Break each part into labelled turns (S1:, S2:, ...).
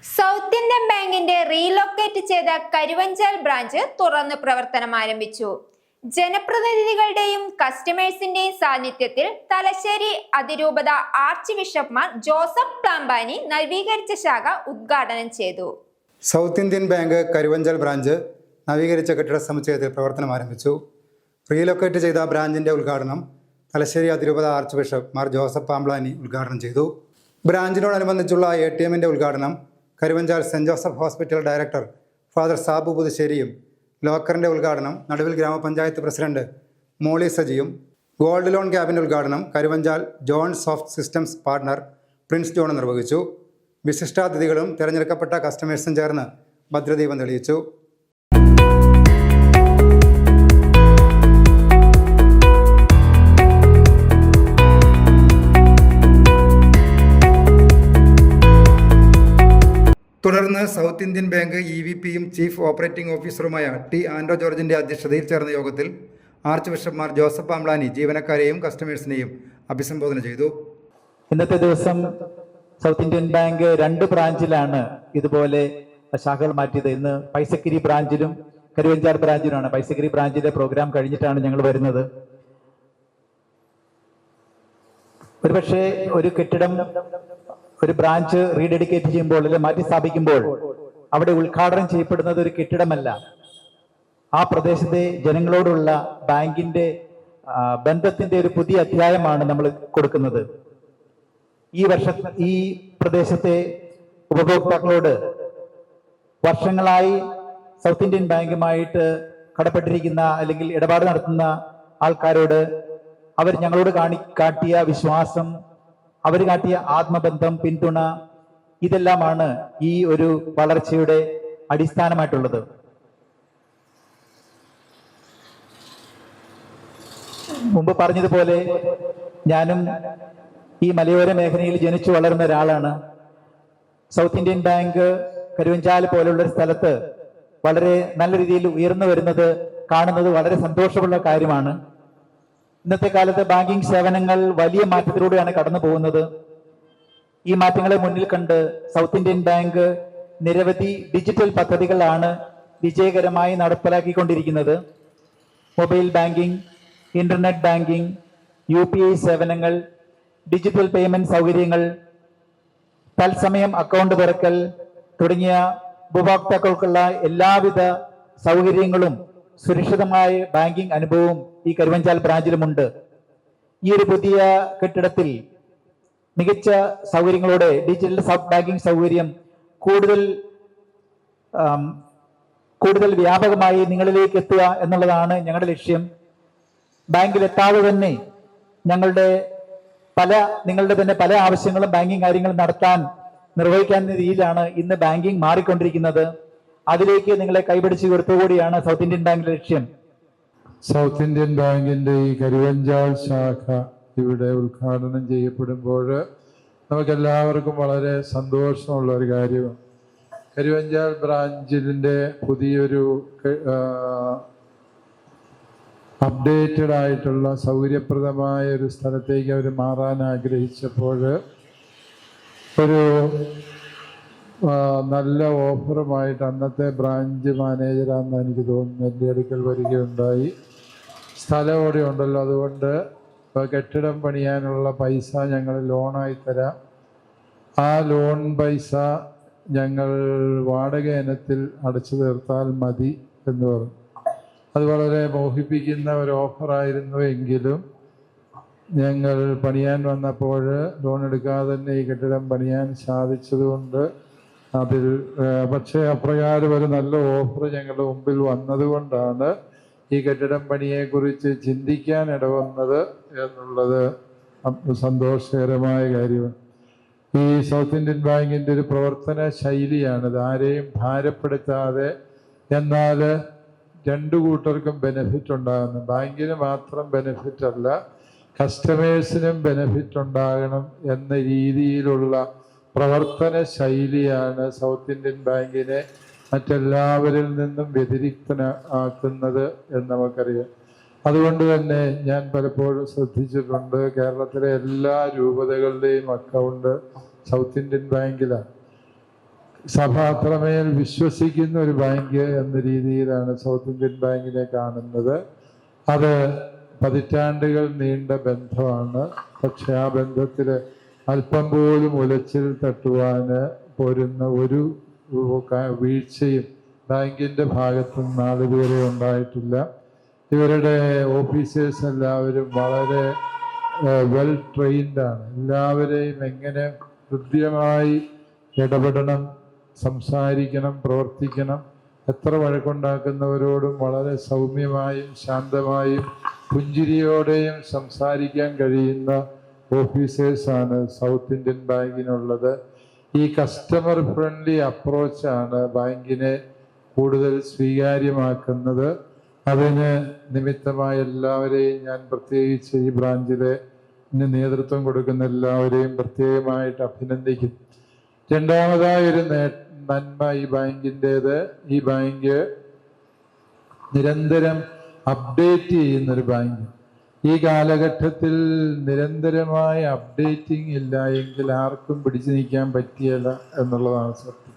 S1: South Indian ബാങ്കിന്റെ relocate ചെയ്ത Karuvanchal branch തുറന്ന് പ്രവർത്തനം ആരംഭിച്ചു. ജനപ്രതിനിധികളുടെയും കസ്റ്റമേഴ്സിന്റെയും സാന്നിധ്യത്തിൽ തലശ്ശേരി അതിരൂപത ആർച്ച് ബിഷപ്പ്മാർ ജോസഫ് പ്ലാമ്പാനി നവീകരിച്ച ശാഖ ഉദ്ഘാടനം ചെയ്തു.
S2: South Indian Bank Karuvanchal branch നവീകരിച്ച കെട്ടിട സമുച്ചയത്തിൽ പ്രവർത്തനം ആരംഭിച്ചു. റീലൊക്കേറ്റ് ചെയ്ത ബ്രാഞ്ചിന്റെ ഉദ്ഘാടനം തലശ്ശേരി അതിരൂപത archbishop Mar Joseph Plampani ഉദ്ഘാടനം ചെയ്തു. ബ്രാഞ്ചിനോടനുബന്ധിച്ചുള്ള ATMന്റെ ഉദ്ഘാടനം Karuvanchal saint Joseph hospital director father Sabu പുതുശ്ശേരിയും, ലോക്കറിന്റെ ഉദ്ഘാടനം നടുവിൽ ഗ്രാമപഞ്ചായത്ത് പ്രസിഡന്റ് മോളി സജിയും, ഗോൾഡ് ലോൺ ക്യാബിന്റെ ഉദ്ഘാടനം Karuvanchal John soft systems partner prince John നിർവഹിച്ചു. വിശിഷ്ടാതിഥികളും തിരഞ്ഞെടുക്കപ്പെട്ട കസ്റ്റമേഴ്സും ചേർന്ന് ഭദ്രദീപം തെളിയിച്ചു. തുടർന്ന് സൗത്ത് ഇന്ത്യൻ ബാങ്ക് EVPയും ചീഫ് ഓപ്പറേറ്റിംഗ് ഓഫീസറുമായ T. ആൻഡ്രോ ജോർജിന്റെ അധ്യക്ഷതയിൽ ചേർന്ന യോഗത്തിൽ ആർച്ച് ബിഷപ്പ്മാർ ജോസഫ് പ്ലാമ്പാനി ജീവനക്കാരെയും കസ്റ്റമേഴ്സിനെയും അഭിസംബോധന ചെയ്തു.
S3: ഇന്നത്തെ ദിവസം സൗത്ത് ഇന്ത്യൻ ബാങ്ക് 2 ബ്രാഞ്ചിലാണ് ഇതുപോലെ ശാഖകൾ മാറ്റിയത്. ഇന്ന് പൈസക്കിരി ബ്രാഞ്ചിലും കരുവഞ്ചാൽ ബ്രാഞ്ചിലുമാണ്. പൈസക്കിരി ബ്രാഞ്ചിലെ പ്രോഗ്രാം കഴിഞ്ഞിട്ടാണ് ഞങ്ങൾ വരുന്നത്. ഒരുപക്ഷെ ഒരു കെട്ടിടം, ഒരു ബ്രാഞ്ച് റീഡെഡിക്കേറ്റ് ചെയ്യുമ്പോൾ അല്ലെങ്കിൽ മാറ്റി സ്ഥാപിക്കുമ്പോൾ അവിടെ ഉദ്ഘാടനം ചെയ്യപ്പെടുന്നത് ഒരു കെട്ടിടമല്ല, ആ പ്രദേശത്തെ ജനങ്ങളോടുള്ള ബാങ്കിന്റെ ബന്ധത്തിന്റെ ഒരു പുതിയ അധ്യായമാണ് നമ്മൾ കൊടുക്കുന്നത്. ഈ പ്രദേശത്തെ ഉപഭോക്താക്കളോട് വർഷങ്ങളായി സൗത്ത് ഇന്ത്യൻ ബാങ്കുമായിട്ട് കടപ്പെട്ടിരിക്കുന്ന അല്ലെങ്കിൽ ഇടപാട് നടത്തുന്ന ആൾക്കാരോട് അവർ ഞങ്ങളോട് കാട്ടിയ വിശ്വാസം, അവർ കാട്ടിയ ആത്മബന്ധം, പിന്തുണ, ഇതെല്ലാമാണ് ഈ ഒരു വളർച്ചയുടെ അടിസ്ഥാനമായിട്ടുള്ളത്. മുമ്പ് പറഞ്ഞതുപോലെ ഞാനും ഈ മലയോര മേഖലയിൽ ജനിച്ചു വളർന്ന ഒരാളാണ്. സൗത്ത് ഇന്ത്യൻ ബാങ്ക് കരുവഞ്ചാൽ പോലുള്ള ഒരു സ്ഥലത്ത് വളരെ നല്ല രീതിയിൽ ഉയർന്നു വരുന്നത് കാണുന്നത് വളരെ സന്തോഷമുള്ള കാര്യമാണ്. ഇന്നത്തെ കാലത്ത് ബാങ്കിങ് സേവനങ്ങൾ വലിയ മാറ്റത്തിലൂടെയാണ് കടന്നു പോകുന്നത്. ഈ മാറ്റങ്ങളെ മുന്നിൽ കണ്ട് സൗത്ത് ഇന്ത്യൻ ബാങ്ക് നിരവധി ഡിജിറ്റൽ പദ്ധതികളാണ് വിജയകരമായി നടപ്പിലാക്കിക്കൊണ്ടിരിക്കുന്നത്. Mobile banking, internet banking, UPI സേവനങ്ങൾ, ഡിജിറ്റൽ പേയ്മെന്റ് സൗകര്യങ്ങൾ, തത്സമയം അക്കൗണ്ട് തുറക്കൽ തുടങ്ങിയ ഉപഭോക്താക്കൾക്കുള്ള എല്ലാവിധ സൗകര്യങ്ങളും സുരക്ഷിതമായ ബാങ്കിങ് അനുഭവവും ഈ കരുവഞ്ചാൽ ബ്രാഞ്ചിലുമുണ്ട്. ഈ ഒരു പുതിയ കെട്ടിടത്തിൽ മികച്ച സൗകര്യങ്ങളോടെ ഡിജിറ്റൽ ബാങ്കിങ് സൗകര്യം കൂടുതൽ വ്യാപകമായി നിങ്ങളിലേക്ക് എത്തുക എന്നുള്ളതാണ് ഞങ്ങളുടെ ലക്ഷ്യം. ബാങ്കിൽ എത്താതെ തന്നെ നിങ്ങളുടെ തന്നെ പല ആവശ്യങ്ങളും ബാങ്കിങ് കാര്യങ്ങളും നിർവഹിക്കാൻ രീതിയിലാണ് ഇന്ന് ബാങ്കിങ് മാറിക്കൊണ്ടിരിക്കുന്നത്. അതിലേക്ക് നിങ്ങളെ കൈപിടിച്ച് ഉയർത്തുകൂടിയാണ് സൗത്ത് ഇന്ത്യൻ ബാങ്കിന്റെ ലക്ഷ്യം.
S4: സൗത്ത് ഇന്ത്യൻ ബാങ്കിന്റെ ഈ കരുവഞ്ചാൽ ശാഖ ഇവിടെ ഉദ്ഘാടനം ചെയ്യപ്പെടുമ്പോൾ നമുക്കെല്ലാവർക്കും വളരെ സന്തോഷമുള്ള ഒരു കാര്യമാണ്. കരുവഞ്ചാൽ ബ്രാഞ്ചിന്റെ പുതിയൊരു അപ്ഡേറ്റഡ് ആയിട്ടുള്ള സൗകര്യപ്രദമായ ഒരു സ്ഥലത്തേക്ക് അവർ മാറാൻ ആഗ്രഹിച്ചപ്പോൾ ഒരു നല്ല ഓഫറുമായിട്ട് അന്നത്തെ ബ്രാഞ്ച് മാനേജറാണെന്ന് എനിക്ക് തോന്നുന്നു എൻ്റെ അടുക്കൽ വരികയുണ്ടായി. സ്ഥലം അവിടെ ഉണ്ടല്ലോ, അതുകൊണ്ട് കെട്ടിടം പണിയാനുള്ള പൈസ ഞങ്ങൾ ലോണായി തരാം, ആ ലോൺ പൈസ ഞങ്ങൾ വാടക ഇനത്തിൽ അടച്ചു തീർത്താൽ മതി എന്ന് പറഞ്ഞു. അത് വളരെ മോഹിപ്പിക്കുന്ന ഒരു ഓഫറായിരുന്നു. എങ്കിലും ഞങ്ങൾ പണിയാൻ വന്നപ്പോൾ ലോൺ എടുക്കാതെ തന്നെ ഈ കെട്ടിടം പണിയാൻ സാധിച്ചതുകൊണ്ട് പക്ഷേ അപ്രകാരം ഒരു നല്ല ഓഫർ ഞങ്ങളുടെ മുമ്പിൽ വന്നതുകൊണ്ടാണ് ഈ കെട്ടിടം പണിയെക്കുറിച്ച് ചിന്തിക്കാൻ ഇടവന്നത് എന്നുള്ളത് സന്തോഷകരമായ കാര്യമാണ്. ഈ സൗത്ത് ഇന്ത്യൻ ബാങ്കിൻ്റെ ഒരു പ്രവർത്തന ശൈലിയാണിത്. ആരെയും ഭാരപ്പെടുത്താതെ, എന്നാൽ 2 കൂട്ടർക്കും ബെനിഫിറ്റ് ഉണ്ടാകുന്നു. ബാങ്കിന് മാത്രം ബെനിഫിറ്റ് അല്ല, കസ്റ്റമേഴ്സിനും ബെനിഫിറ്റ് ഉണ്ടാകണം എന്ന രീതിയിലുള്ള പ്രവർത്തന ശൈലിയാണ് സൗത്ത് ഇന്ത്യൻ ബാങ്കിനെ മറ്റെല്ലാവരിൽ നിന്നും വ്യതിരിക്തനാക്കുന്നത് എന്ന് നമുക്കറിയാം. അതുകൊണ്ട് തന്നെ ഞാൻ പലപ്പോഴും ശ്രദ്ധിച്ചിട്ടുണ്ട്, കേരളത്തിലെ എല്ലാ രൂപതകളുടെയും അക്കൗണ്ട് സൗത്ത് ഇന്ത്യൻ ബാങ്കിലാണ്. സഭ അത്രമേൽ വിശ്വസിക്കുന്ന ഒരു ബാങ്ക് എന്ന രീതിയിലാണ് സൗത്ത് ഇന്ത്യൻ ബാങ്കിനെ കാണുന്നത്. അത് പതിറ്റാണ്ടുകൾ നീണ്ട ബന്ധമാണ്. പക്ഷെ ആ ബന്ധത്തിൽ അല്പം പോലും ഉലച്ചിൽ തട്ടുവാൻ പോരുന്ന ഒരു വീഴ്ചയും ബാങ്കിൻ്റെ ഭാഗത്തു നിന്ന് നാളിതുവരെ ഉണ്ടായിട്ടില്ല. ഇവരുടെ ഓഫീസേഴ്സ് എല്ലാവരും വളരെ വെൽ ട്രെയിൻഡാണ്. എല്ലാവരെയും എങ്ങനെ കൃത്യമായി ഇടപെടണം, സംസാരിക്കണം, പ്രവർത്തിക്കണം, എത്ര വഴക്കുണ്ടാക്കുന്നവരോടും വളരെ സൗമ്യമായും ശാന്തമായും പുഞ്ചിരിയോടെയും സംസാരിക്കാൻ കഴിയുന്ന ഓഫീസേഴ്സാണ് സൗത്ത് ഇന്ത്യൻ ബാങ്കിനുള്ളത്. ഈ കസ്റ്റമർ ഫ്രണ്ട്ലി അപ്രോച്ചാണ് ബാങ്കിനെ കൂടുതൽ സ്വീകാര്യമാക്കുന്നത്. അതിന് നിമിത്തമായ എല്ലാവരെയും ഞാൻ പ്രത്യേകിച്ച് ഈ ബ്രാഞ്ചിലെ നേതൃത്വം കൊടുക്കുന്ന എല്ലാവരെയും പ്രത്യേകമായിട്ട് അഭിനന്ദിക്കുന്നു. രണ്ടാമതായൊരു നന്മ ഈ ബാങ്കിൻ്റേത്, ഈ ബാങ്ക് നിരന്തരം അപ്ഡേറ്റ് ചെയ്യുന്നൊരു ബാങ്ക്. ഈ കാലഘട്ടത്തിൽ നിരന്തരമായ അപ്ഡേറ്റിംഗ് ഇല്ല എങ്കിൽ ആർക്കും പിടിച്ചു നിൽക്കാൻ പറ്റിയല്ല എന്നുള്ളതാണ് സത്യം.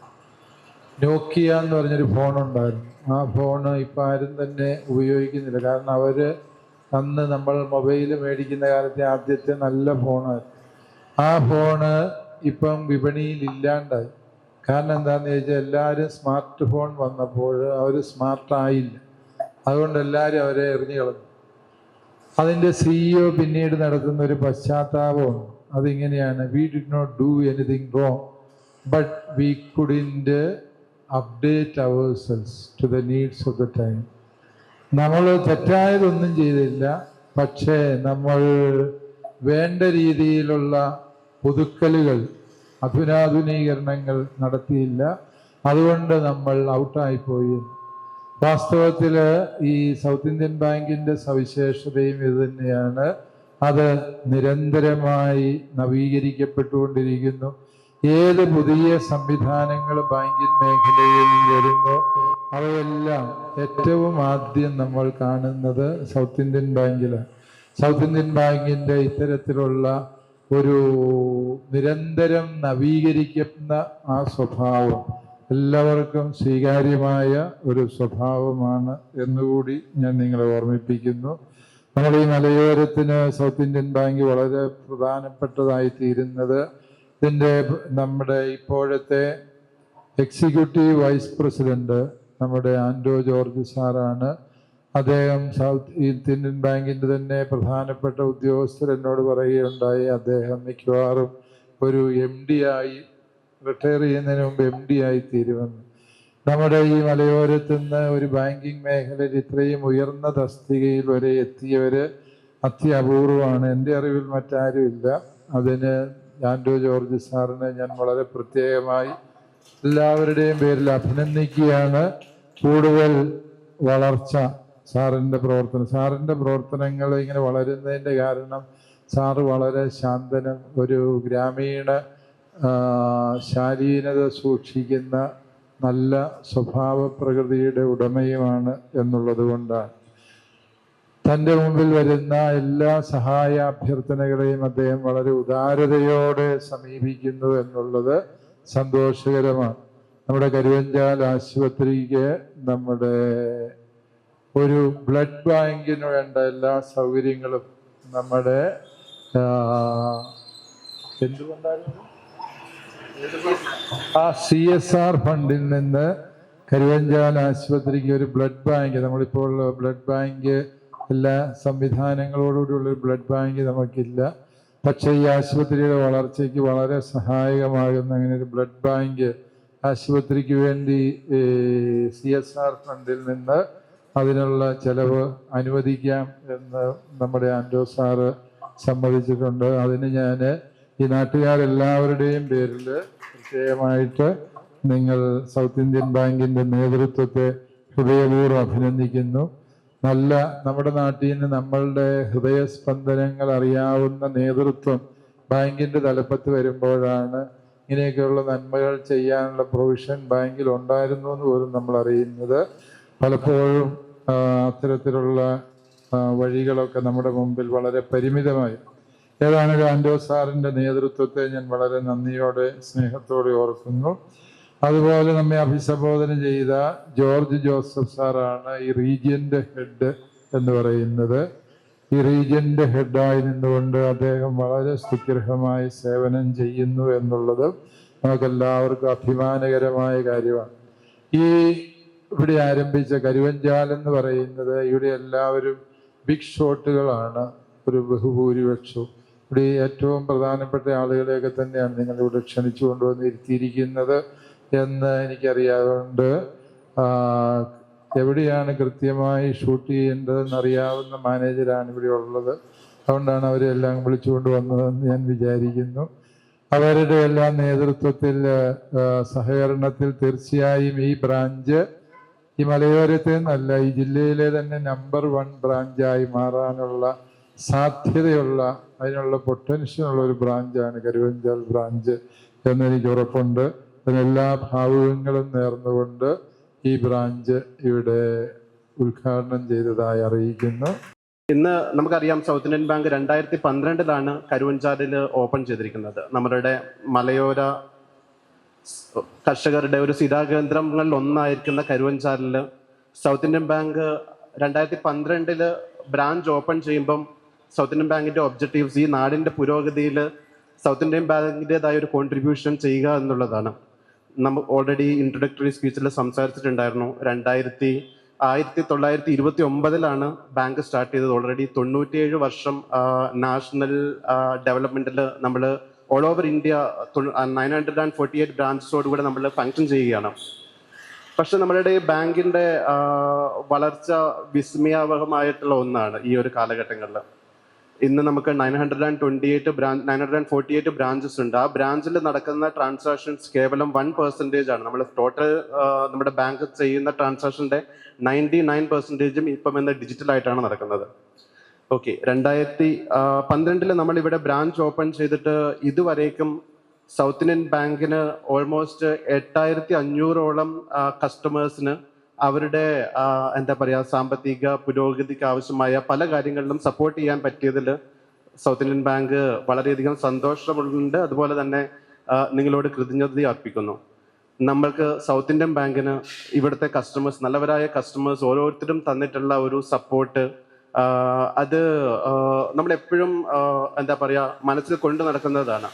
S4: നോക്കിയ എന്ന് പറഞ്ഞൊരു ഫോണുണ്ടായിരുന്നു. ആ ഫോണ് ഇപ്പം ആരും തന്നെ ഉപയോഗിക്കുന്നില്ല. കാരണം അവർ അന്ന് നമ്മൾ മൊബൈൽ മേടിക്കുന്ന കാലത്തെ ആദ്യത്തെ നല്ല ഫോണായിരുന്നു. ആ ഫോണ് ഇപ്പം വിപണിയിൽ ഇല്ലാണ്ടായി. കാരണം എന്താണെന്ന് ചോദിച്ചാൽ എല്ലാവരും സ്മാർട്ട് ഫോൺ വന്നപ്പോൾ അവർ സ്മാർട്ടായില്ല. അതുകൊണ്ട് എല്ലാവരും അവരെ എറിഞ്ഞു കളഞ്ഞു. അതിൻ്റെ CEO പിന്നീട് നടത്തുന്ന ഒരു പശ്ചാത്താപമാണ്. അതിങ്ങനെയാണ്: we did not do anything wrong, but we couldn't update ourselves to the needs of the time. നമ്മൾ തെറ്റായതൊന്നും ചെയ്തില്ല, പക്ഷേ നമ്മൾ വേണ്ട രീതിയിലുള്ള പുതുക്കലുകൾ, അധുനാധുനീകരണങ്ങൾ നടത്തിയില്ല. അതുകൊണ്ട് നമ്മൾ ഔട്ടായിപ്പോയി. വാസ്തവത്തിൽ ഈ സൗത്ത് ഇന്ത്യൻ ബാങ്കിൻ്റെ സവിശേഷതയും ഇത് തന്നെയാണ്. അത് നിരന്തരമായി നവീകരിക്കപ്പെട്ടുകൊണ്ടിരിക്കുന്നു. ഏത് പുതിയ സംവിധാനങ്ങൾ ബാങ്കിങ് മേഖലയിൽ വരുന്നു അവയെല്ലാം ഏറ്റവും ആദ്യം നമ്മൾ കാണുന്നത് സൗത്ത് ഇന്ത്യൻ ബാങ്കിലാണ്. സൗത്ത് ഇന്ത്യൻ ബാങ്കിൻ്റെ ഇത്തരത്തിലുള്ള ഒരു നിരന്തരം നവീകരിക്കുന്ന ആ സ്വഭാവം എല്ലാവർക്കും സ്വീകാര്യമായ ഒരു സ്വഭാവമാണ് എന്നുകൂടി ഞാൻ നിങ്ങളെ ഓർമ്മിപ്പിക്കുന്നു. നമ്മൾ ഈ മലയോരത്തിന് സൗത്ത് ഇന്ത്യൻ ബാങ്ക് വളരെ പ്രധാനപ്പെട്ടതായി തീരുന്നത് നമ്മുടെ ഇപ്പോഴത്തെ എക്സിക്യൂട്ടീവ് വൈസ് പ്രസിഡന്റ് നമ്മുടെ ആൻഡോ ജോർജ് സാറാണ്. അദ്ദേഹം സൗത്ത് ഇന്ത്യൻ ബാങ്കിൻ്റെ തന്നെ പ്രധാനപ്പെട്ട ഉദ്യോഗസ്ഥർ എന്നോട് പറയുകയുണ്ടായി, അദ്ദേഹം മിക്കവാറും ഒരു MD ആയി റിട്ടയർ ചെയ്യുന്നതിന് മുമ്പ് MD ആയി തീരുമെന്ന്. നമ്മുടെ ഈ മലയോരത്തു നിന്ന് ഒരു ബാങ്കിങ് മേഖലയിൽ ഇത്രയും ഉയർന്ന തസ്തികയിൽ വരെ എത്തിയവർ അത്യപൂർവമാണ്. എൻ്റെ അറിവിൽ മറ്റാരും ഇല്ല. അതിന് ആൻഡോ ജോർജ് സാറിനെ ഞാൻ വളരെ പ്രത്യേകമായി എല്ലാവരുടെയും പേരിൽ അഭിനന്ദിക്കുകയാണ്. കൂടുതൽ വളർച്ച സാറിൻ്റെ പ്രവർത്തനങ്ങൾ ഇങ്ങനെ വളരുന്നതിൻ്റെ കാരണം സാറ് വളരെ ശാന്തനും ഒരു ഗ്രാമീണ ശാലീനത സൂക്ഷിക്കുന്ന നല്ല സ്വഭാവ പ്രകൃതിയുടെ ഉടമയുമാണ് എന്നുള്ളത് കൊണ്ടാണ്. തൻ്റെ മുമ്പിൽ വരുന്ന എല്ലാ സഹായ അഭ്യർത്ഥനകളെയും അദ്ദേഹം വളരെ ഉദാരതയോടെ സമീപിക്കുന്നു എന്നുള്ളത് സന്തോഷകരമാണ്. നമ്മുടെ കരുവഞ്ചാൽ ആശുപത്രിക്ക് നമ്മുടെ ഒരു ബ്ലഡ് ബാങ്കിന് വേണ്ട എല്ലാ സൗകര്യങ്ങളും നമ്മുടെ എന്തുകൊണ്ടായിരുന്നു ആ CSR ഫണ്ടിൽ നിന്ന് കരുവഞ്ചാൽ ആശുപത്രിക്ക് ഒരു ബ്ലഡ് ബാങ്ക്, നമ്മളിപ്പോൾ ബ്ലഡ് ബാങ്ക് എല്ലാ സംവിധാനങ്ങളോടുകൂടിയുള്ള ഒരു ബ്ലഡ് ബാങ്ക് നമുക്കില്ല. പക്ഷേ ഈ ആശുപത്രിയുടെ വളർച്ചയ്ക്ക് വളരെ സഹായകമാകുന്ന അങ്ങനെ ഒരു ബ്ലഡ് ബാങ്ക് ആശുപത്രിക്ക് വേണ്ടി CSR ഫണ്ടിൽ നിന്ന് അതിനുള്ള ചെലവ് അനുവദിക്കാം എന്ന് നമ്മുടെ ആൻഡോ സാറ് സമ്മതിച്ചിട്ടുണ്ട്. അതിന് ഞാൻ ഈ നാട്ടുകാരെല്ലാവരുടെയും പേരിൽ പ്രത്യേകമായിട്ട് നിങ്ങൾ സൗത്ത് ഇന്ത്യൻ ബാങ്കിൻ്റെ നേതൃത്വത്തെ ഹൃദയപൂർവ്വം അഭിനന്ദിക്കുന്നു. നമ്മുടെ നാട്ടിൽ നിന്ന് നമ്മളുടെ ഹൃദയസ്പന്ദനങ്ങൾ അറിയാവുന്ന നേതൃത്വം ബാങ്കിൻ്റെ തലപ്പത്ത് വരുമ്പോഴാണ് ഇങ്ങനെയൊക്കെയുള്ള നന്മകൾ ചെയ്യാനുള്ള പ്രൊവിഷൻ ബാങ്കിൽ ഉണ്ടായിരുന്നു എന്ന് പോലും നമ്മൾ അറിയുന്നത്. പലപ്പോഴും അത്തരത്തിലുള്ള വഴികളൊക്കെ നമ്മുടെ മുമ്പിൽ വളരെ പരിമിതമായി. ഏതാണെങ്കിലും ആൻഡോ സാറിൻ്റെ നേതൃത്വത്തെ ഞാൻ വളരെ നന്ദിയോടെ സ്നേഹത്തോടെ ഓർക്കുന്നു. അതുപോലെ നമ്മെ അഭിസംബോധന ചെയ്ത ജോർജ് ജോസഫ് സാറാണ് ഈ റീജിയൻ്റെ ഹെഡ് എന്ന് പറയുന്നത്. ഈ റീജിയൻ്റെ ഹെഡായി നിന്നുകൊണ്ട് അദ്ദേഹം വളരെ സ്തുത്യർഹമായി സേവനം ചെയ്യുന്നു എന്നുള്ളത് നമുക്കെല്ലാവർക്കും അഭിമാനകരമായ കാര്യമാണ്. ഈ ഇവിടെ ആരംഭിച്ച കരുവഞ്ചാൽ എന്ന് പറയുന്നത് ഇവിടെ എല്ലാവരും ബിഗ് ഷോട്ടുകളാണ്, ഒരു ബഹുഭൂരിപക്ഷവും. ഇവിടെ ഏറ്റവും പ്രധാനപ്പെട്ട ആളുകളെയൊക്കെ തന്നെയാണ് നിങ്ങളിവിടെ ക്ഷണിച്ചു കൊണ്ടുവന്ന് ഇരുത്തിയിരിക്കുന്നത് എന്ന് എനിക്കറിയാവുണ്ട്. എവിടെയാണ് കൃത്യമായി ഷൂട്ട് ചെയ്യേണ്ടതെന്ന് അറിയാവുന്ന മാനേജരാണ് ഇവിടെ ഉള്ളത്. അതുകൊണ്ടാണ് അവരെല്ലാം വിളിച്ചുകൊണ്ട് വന്നതെന്ന് ഞാൻ വിചാരിക്കുന്നു. അവരുടെ എല്ലാം നേതൃത്വത്തിൽ സഹകരണത്തിൽ തീർച്ചയായും ഈ ബ്രാഞ്ച് ഈ മലയോരത്തെ നല്ല ഈ ജില്ലയിലെ തന്നെ നമ്പർ 1 ബ്രാഞ്ചായി മാറാനുള്ള സാധ്യതയുള്ള, അതിനുള്ള പൊട്ടൻഷ്യലുള്ള ഒരു ബ്രാഞ്ചാണ് കരുവഞ്ചാൽ ബ്രാഞ്ച് എന്നെനിക്ക് ഉറപ്പുണ്ട്. അതിനെല്ലാ ഭാവുകങ്ങളും നേർന്നുകൊണ്ട് ഈ ബ്രാഞ്ച് ഇവിടെ ഉദ്ഘാടനം ചെയ്തതായി അറിയിക്കുന്നു.
S5: ഇന്ന് നമുക്കറിയാം സൗത്ത് ഇന്ത്യൻ ബാങ്ക് 2012 കരുവഞ്ചാലിൽ ഓപ്പൺ ചെയ്തിരിക്കുന്നത്. നമ്മളുടെ മലയോര കർഷകരുടെ ഒരു സ്ഥിരാകേന്ദ്രങ്ങളിൽ ഒന്നായിരിക്കുന്ന കരുവഞ്ചാലിൽ South Indian Bank 2012 branch open ചെയ്യുമ്പം സൗത്ത് ഇന്ത്യൻ ബാങ്കിൻ്റെ ഒബ്ജക്റ്റീവ്സ് ഈ നാടിൻ്റെ പുരോഗതിയിൽ സൗത്ത് ഇന്ത്യൻ ബാങ്കിൻ്റെതായ ഒരു കോൺട്രിബ്യൂഷൻ ചെയ്യുക എന്നുള്ളതാണ്. നമ്മൾ ഓൾറെഡി ഇൻട്രൊഡക്ടറി സ്പീച്ചിൽ സംസാരിച്ചിട്ടുണ്ടായിരുന്നു. 1929 ബാങ്ക് സ്റ്റാർട്ട് ചെയ്തത്. ഓൾറെഡി 97 വർഷം നാഷണൽ ഡെവലപ്മെൻറ്റിൽ നമ്മൾ ഓൾ ഓവർ ഇന്ത്യ 948 ബ്രാഞ്ചസോടുകൂടെ നമ്മൾ ഫങ്ഷൻ ചെയ്യുകയാണ്. പക്ഷെ നമ്മളുടെ ബാങ്കിൻ്റെ വളർച്ച വിസ്മയാവഹമായിട്ടുള്ള ഒന്നാണ് ഈ ഒരു കാലഘട്ടങ്ങളിൽ. ഇന്ന് നമുക്ക് 948 ബ്രാഞ്ചസ് ഉണ്ട്. ആ ബ്രാഞ്ചിൽ നടക്കുന്ന ട്രാൻസാക്ഷൻസ് കേവലം 1% ആണ്. നമ്മൾ ടോട്ടൽ നമ്മുടെ ബാങ്ക് ചെയ്യുന്ന ട്രാൻസാക്ഷൻ്റെ 99% ഇപ്പം ഇന്ന് ഡിജിറ്റലായിട്ടാണ് നടക്കുന്നത്. ഓക്കെ, 2012 നമ്മളിവിടെ ബ്രാഞ്ച് ഓപ്പൺ ചെയ്തിട്ട് ഇതുവരേക്കും സൗത്ത് ഇന്ത്യൻ ബാങ്കിന് ഓൾമോസ്റ്റ് 8500ഓളം കസ്റ്റമേഴ്സിന് അവരുടെ എന്താ പറയുക സാമ്പത്തിക പുരോഗതിക്ക് ആവശ്യമായ പല കാര്യങ്ങളിലും സപ്പോർട്ട് ചെയ്യാൻ പറ്റിയതിൽ സൗത്ത് ഇന്ത്യൻ ബാങ്ക് വളരെയധികം സന്തോഷമുണ്ട്. അതുപോലെ തന്നെ നിങ്ങളോട് കൃതജ്ഞത അർപ്പിക്കുന്നു. നമ്മൾക്ക് സൗത്ത് ഇന്ത്യൻ ബാങ്കിന് ഇവിടുത്തെ കസ്റ്റമേഴ്സ്, നല്ലവരായ കസ്റ്റമേഴ്സ് ഓരോരുത്തരും തന്നിട്ടുള്ള ഒരു സപ്പോർട്ട്, അത് നമ്മളെപ്പോഴും എന്താ പറയുക മനസ്സിൽ കൊണ്ടു നടക്കുന്നതാണ്.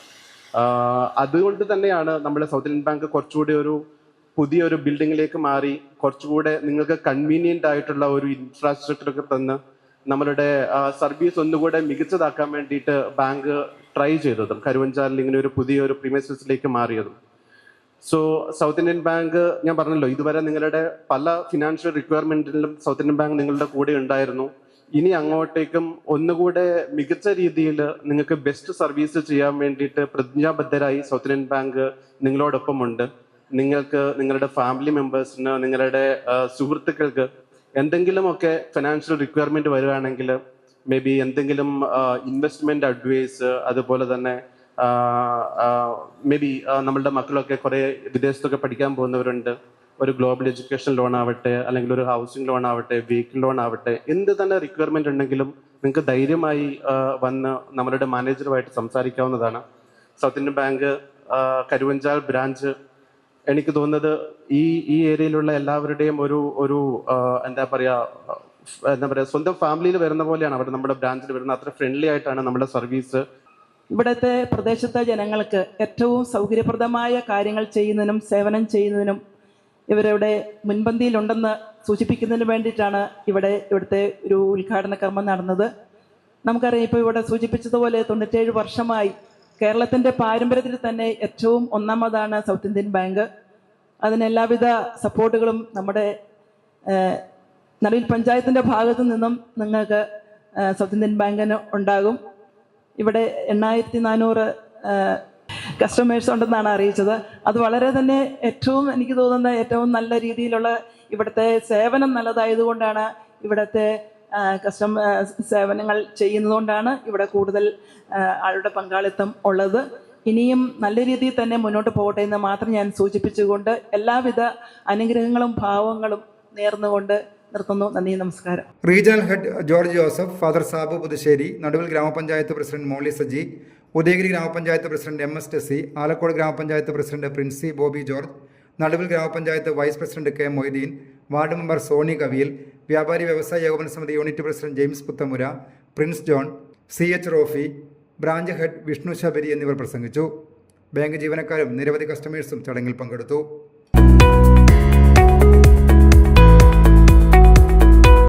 S5: അതുകൊണ്ട് തന്നെയാണ് നമ്മൾ സൗത്ത് ഇന്ത്യൻ ബാങ്ക് കുറച്ചുകൂടി ഒരു പുതിയൊരു ബിൽഡിങ്ങിലേക്ക് മാറി കുറച്ചുകൂടെ നിങ്ങൾക്ക് കൺവീനിയൻ്റ് ആയിട്ടുള്ള ഒരു ഇൻഫ്രാസ്ട്രക്ചറൊക്കെ തന്ന് നമ്മളുടെ സർവീസ് ഒന്നുകൂടെ മികച്ചതാക്കാൻ വേണ്ടിയിട്ട് ബാങ്ക് ട്രൈ ചെയ്തതും കരുവഞ്ചാലിൽ ഇങ്ങനെ ഒരു പുതിയൊരു പ്രീമിസസിലേക്ക് മാറിയതും. സോ സൗത്ത് ഇന്ത്യൻ ബാങ്ക് ഞാൻ പറഞ്ഞല്ലോ, ഇതുവരെ നിങ്ങളുടെ പല ഫിനാൻഷ്യൽ റിക്വയർമെൻറ്റിലും സൗത്ത് ഇന്ത്യൻ ബാങ്ക് നിങ്ങളുടെ കൂടെ ഉണ്ടായിരുന്നു. ഇനി അങ്ങോട്ടേക്കും ഒന്നുകൂടെ മികച്ച രീതിയിൽ നിങ്ങൾക്ക് ബെസ്റ്റ് സർവീസ് ചെയ്യാൻ വേണ്ടിയിട്ട് പ്രതിജ്ഞാബദ്ധരായി സൗത്ത് ഇന്ത്യൻ ബാങ്ക് നിങ്ങളോടൊപ്പമുണ്ട്. നിങ്ങൾക്ക് നിങ്ങളുടെ ഫാമിലി മെമ്പേഴ്സിന്, നിങ്ങളുടെ സുഹൃത്തുക്കൾക്ക് എന്തെങ്കിലുമൊക്കെ ഫിനാൻഷ്യൽ റിക്വയർമെൻറ്റ് വരികയാണെങ്കിൽ, മേ ബി എന്തെങ്കിലും ഇൻവെസ്റ്റ്മെൻറ്റ് അഡ്വൈസ്, അതുപോലെ തന്നെ മേ ബി നമ്മളുടെ മക്കളൊക്കെ കുറേ വിദേശത്തൊക്കെ പഠിക്കാൻ പോകുന്നവരുണ്ട്. ഒരു ഗ്ലോബൽ എഡ്യൂക്കേഷൻ ലോൺ ആവട്ടെ, അല്ലെങ്കിൽ ഒരു ഹൗസിംഗ് ലോൺ ആവട്ടെ, വെഹിക്കിൾ ലോൺ ആവട്ടെ, എന്ത് തന്നെ റിക്വയർമെൻറ്റ് ഉണ്ടെങ്കിലും നിങ്ങൾക്ക് ധൈര്യമായി വന്ന് നമ്മളുടെ മാനേജറുമായിട്ട് സംസാരിക്കാവുന്നതാണ്. South Indian Bank Karuvanchal branch എനിക്ക് തോന്നുന്നത് ഈ ഏരിയയിലുള്ള എല്ലാവരുടെയും ഒരു എന്താ പറയുക സ്വന്തം ഫാമിലിയിൽ വരുന്ന പോലെയാണ് അവർ നമ്മുടെ ബ്രാഞ്ചിൽ വരുന്നത്. അത്ര ഫ്രണ്ട്ലി ആയിട്ടാണ് നമ്മുടെ സർവീസ്.
S6: ഇവിടുത്തെ പ്രദേശത്തെ ജനങ്ങൾക്ക് ഏറ്റവും സൗകര്യപ്രദമായ കാര്യങ്ങൾ ചെയ്യുന്നതിനും സേവനം ചെയ്യുന്നതിനും ഇവരുടെ മുൻപന്തിയിലുണ്ടെന്ന് സൂചിപ്പിക്കുന്നതിന് വേണ്ടിയിട്ടാണ് ഇവിടുത്തെ ഒരു ഉദ്ഘാടന കർമ്മം നടന്നത്. നമുക്കറിയാം, ഇപ്പോൾ ഇവിടെ സൂചിപ്പിച്ചതുപോലെ 97 വർഷമായി കേരളത്തിൻ്റെ പാരമ്പര്യത്തിൽ തന്നെ ഏറ്റവും ഒന്നാമതാണ് സൗത്ത് ഇന്ത്യൻ ബാങ്ക്. അതിന് എല്ലാവിധ സപ്പോർട്ടുകളും നമ്മുടെ നടുവിൽ പഞ്ചായത്തിൻ്റെ ഭാഗത്തു നിന്നും നിങ്ങൾക്ക് സൗത്ത് ഇന്ത്യൻ ബാങ്കിന് ഉണ്ടാകും. ഇവിടെ 8400 കസ്റ്റമേഴ്സ് ഉണ്ടെന്നാണ് അറിയിച്ചത്. അത് വളരെ തന്നെ എനിക്ക് തോന്നുന്ന ഏറ്റവും നല്ല രീതിയിലുള്ള ഇവിടുത്തെ സേവനം നല്ലതായതുകൊണ്ടാണ്, ഇവിടുത്തെ സേവനങ്ങൾ ചെയ്യുന്നതുകൊണ്ടാണ് ഇവിടെ കൂടുതൽ ആളുടെ പങ്കാളിത്തം ഉള്ളത്. ഇനിയും നല്ല രീതിയിൽ തന്നെ മുന്നോട്ട് പോകട്ടെ എന്ന് മാത്രം ഞാൻ സൂചിപ്പിച്ചുകൊണ്ട് എല്ലാവിധ അനുഗ്രഹങ്ങളും ഭാവങ്ങളും നേർന്നുകൊണ്ട് നിർത്തുന്നു. നന്ദി, നമസ്കാരം.
S2: Regional head George Joseph, father Sabu Puthussery, നടുവിൽ ഗ്രാമപഞ്ചായത്ത് പ്രസിഡന്റ് മോളി സജി, ഉദയഗിരി ഗ്രാമപഞ്ചായത്ത് പ്രസിഡന്റ് MS ടെസി, ആലക്കോട് ഗ്രാമപഞ്ചായത്ത് പ്രസിഡന്റ് പ്രിൻസി ബോബി ജോർജ്, നടുവിൽ ഗ്രാമപഞ്ചായത്ത് vice president K Moideen, ward member Soni Kaviyil, വ്യാപാരി വ്യവസായ ഏകോപന സമിതി unit president James Puthamura, prince John, CH Rofi, branch head Vishnu Sabari എന്നിവർ പ്രസംഗിച്ചു. ബാങ്ക് ജീവനക്കാരും നിരവധി കസ്റ്റമേഴ്സും ചടങ്ങിൽ പങ്കെടുത്തു.